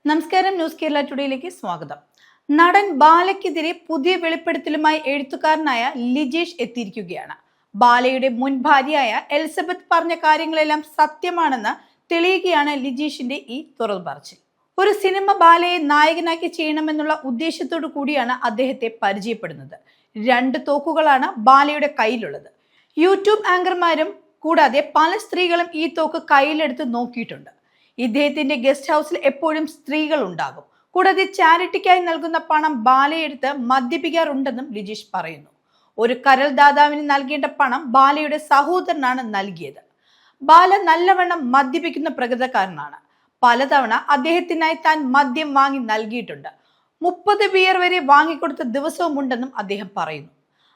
നമസ്കാരം, ന്യൂസ് കേരള ടുഡേയിലേക്ക് സ്വാഗതം. നടൻ ബാലയ്ക്കെതിരെ പുതിയ വെളിപ്പെടുത്തലുമായി എഴുത്തുകാരനായ ലിജേഷ് എത്തിയിരിക്കുകയാണ്. ബാലയുടെ മുൻ ഭാര്യയായ എലിസബത്ത് പറഞ്ഞ കാര്യങ്ങളെല്ലാം സത്യമാണെന്ന് തെളിയുകയാണ് ലിജേഷിന്റെ ഈ തുറന്നുപറച്ചിൽ. ഒരു സിനിമ ബാലയെ നായകനാക്കി ചെയ്യണമെന്നുള്ള ഉദ്ദേശത്തോടു കൂടിയാണ് അദ്ദേഹത്തെ പരിചയപ്പെടുന്നത്. 2 തോക്കുകളാണ് ബാലയുടെ കയ്യിലുള്ളത്. യൂട്യൂബ് ആങ്കർമാരും കൂടാതെ പല സ്ത്രീകളും ഈ തോക്ക് കയ്യിലെടുത്ത് നോക്കിയിട്ടുണ്ട്. ഇദ്ദേഹത്തിന്റെ ഗസ്റ്റ് ഹൗസിൽ എപ്പോഴും സ്ത്രീകൾ ഉണ്ടാകും. കൂടാതെ ചാരിറ്റിക്കായി നൽകുന്ന പണം ബാലയെടുത്ത് മദ്യപിക്കാറുണ്ടെന്നും ലിജീഷ് പറയുന്നു. ഒരു കരൾ ദാതാവിന് നൽകേണ്ട പണം ബാലയുടെ സഹോദരനാണ് നൽകിയത്. ബാല നല്ലവണ്ണം മദ്യപിക്കുന്ന പ്രകൃതക്കാരനാണ്. പലതവണ അദ്ദേഹത്തിനായി താൻ മദ്യം വാങ്ങി നൽകിയിട്ടുണ്ട്. 30 ബിയർ വരെ വാങ്ങിക്കൊടുത്ത ദിവസവും ഉണ്ടെന്നും അദ്ദേഹം പറയുന്നു.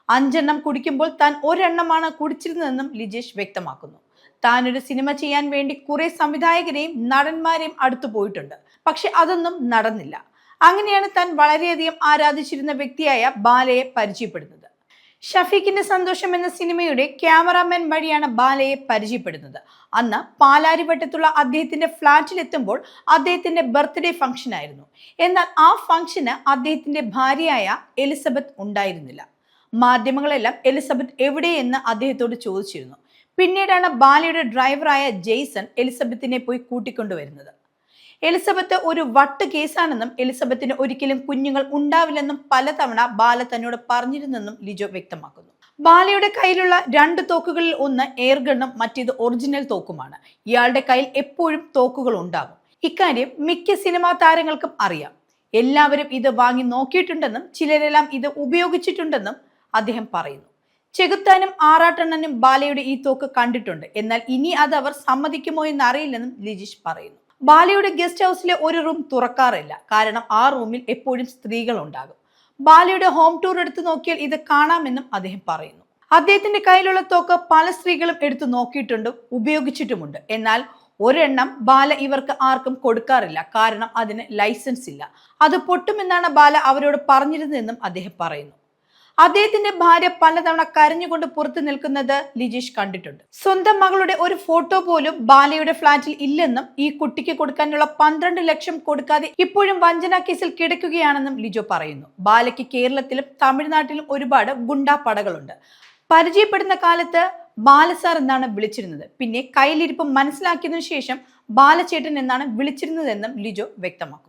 5 എണ്ണം കുടിക്കുമ്പോൾ താൻ 1 എണ്ണമാണ് കുടിച്ചിരുന്നതെന്നും ലിജേഷ് വ്യക്തമാക്കുന്നു. താനൊരു സിനിമ ചെയ്യാൻ വേണ്ടി കുറെ സംവിധായകരെയും നടന്മാരെയും അടുത്തു പോയിട്ടുണ്ട്. പക്ഷെ അതൊന്നും നടന്നില്ല. അങ്ങനെയാണ് താൻ വളരെയധികം ആരാധിച്ചിരുന്ന വ്യക്തിയായ ബാലയെ പരിചയപ്പെടുന്നത്. ഷഫീഖിന്റെ സന്തോഷം എന്ന സിനിമയുടെ ക്യാമറാമാൻ വഴിയാണ് ബാലയെ പരിചയപ്പെടുന്നത്. അന്ന് പാലാരിവട്ടത്തുള്ള അദ്ദേഹത്തിന്റെ ഫ്ളാറ്റിൽ എത്തുമ്പോൾ അദ്ദേഹത്തിന്റെ ബർത്ത്ഡേ ഫംഗ്ഷൻ ആയിരുന്നു. എന്നാൽ ആ ഫംഗ്ഷന് അദ്ദേഹത്തിന്റെ ഭാര്യയായ എലിസബത്ത് ഉണ്ടായിരുന്നില്ല. മാധ്യമങ്ങളെല്ലാം എലിസബത്ത് എവിടെയെന്ന് അദ്ദേഹത്തോട് ചോദിച്ചിരുന്നു. പിന്നീടാണ് ബാലയുടെ ഡ്രൈവറായ ജെയ്സൺ എലിസബത്തിനെ പോയി കൂട്ടിക്കൊണ്ടുവരുന്നത്. എലിസബത്ത് ഒരു വട്ട് കേസാണെന്നും എലിസബത്തിന് ഒരിക്കലും കുഞ്ഞുങ്ങൾ ഉണ്ടാവില്ലെന്നും പലതവണ ബാല തന്നോട് പറഞ്ഞിരുന്നെന്നും ലിജോ വ്യക്തമാക്കുന്നു. ബാലയുടെ കയ്യിലുള്ള 2 തോക്കുകളിൽ ഒന്ന് എയർഗണ്ണും മറ്റേത് ഒറിജിനൽ തോക്കുമാണ്. ഇയാളുടെ കയ്യിൽ എപ്പോഴും തോക്കുകൾ ഉണ്ടാകും. ഇക്കാര്യം മിക്ക സിനിമാ താരങ്ങൾക്കും അറിയാം. എല്ലാവരും ഇത് വാങ്ങി നോക്കിയിട്ടുണ്ടെന്നും ചിലരെല്ലാം ഇത് ഉപയോഗിച്ചിട്ടുണ്ടെന്നും അദ്ദേഹം പറയുന്നു. ചെകുത്താനും ആറാട്ടണ്ണനും ബാലയുടെ ഈ തോക്ക് കണ്ടിട്ടുണ്ട്. എന്നാൽ ഇനി അത് അവർ സമ്മതിക്കുമോ എന്ന് അറിയില്ലെന്നും ലിജീഷ് പറയുന്നു. ബാലയുടെ ഗസ്റ്റ് ഹൗസിലെ ഒരു റൂം തുറക്കാറില്ല. കാരണം ആ റൂമിൽ എപ്പോഴും സ്ത്രീകൾ ഉണ്ടാകും. ബാലയുടെ ഹോം ടൂർ എടുത്തു നോക്കിയാൽ ഇത് കാണാമെന്നും അദ്ദേഹം പറയുന്നു. അദ്ദേഹത്തിന്റെ കയ്യിലുള്ള തോക്ക് പല സ്ത്രീകളും എടുത്തു നോക്കിയിട്ടുണ്ട്, ഉപയോഗിച്ചിട്ടുമുണ്ട്. എന്നാൽ 1 എണ്ണം ബാല ഇവർക്ക് ആർക്കും കൊടുക്കാറില്ല. കാരണം അതിന് ലൈസൻസ് ഇല്ല. അത് പൊട്ടുമെന്നാണ് ബാല അവരോട് പറഞ്ഞിരുന്നതെന്നും അദ്ദേഹം പറയുന്നു. അദ്ദേഹത്തിന്റെ ഭാര്യ പലതവണ കരഞ്ഞുകൊണ്ട് പുറത്തു നിൽക്കുന്നത് ലിജീഷ് കണ്ടിട്ടുണ്ട്. സ്വന്തം മകളുടെ ഒരു ഫോട്ടോ പോലും ബാലയുടെ ഫ്ളാറ്റിൽ ഇല്ലെന്നും ഈ കുട്ടിക്ക് കൊടുക്കാനുള്ള 12 ലക്ഷം കൊടുക്കാതെ ഇപ്പോഴും വഞ്ചനാ കേസിൽ കിടക്കുകയാണെന്നും ലിജോ പറയുന്നു. ബാലയ്ക്ക് കേരളത്തിലും തമിഴ്നാട്ടിലും ഒരുപാട് ഗുണ്ടാ പടകളുണ്ട്. പരിചയപ്പെടുന്ന കാലത്ത് ബാലസാർ എന്നാണ് വിളിച്ചിരുന്നത്. പിന്നെ കയ്യിലിരിപ്പ് മനസ്സിലാക്കിയതിനു ശേഷം ബാലചേട്ടൻ എന്നാണ് വിളിച്ചിരുന്നതെന്നും ലിജോ വ്യക്തമാക്കുന്നു.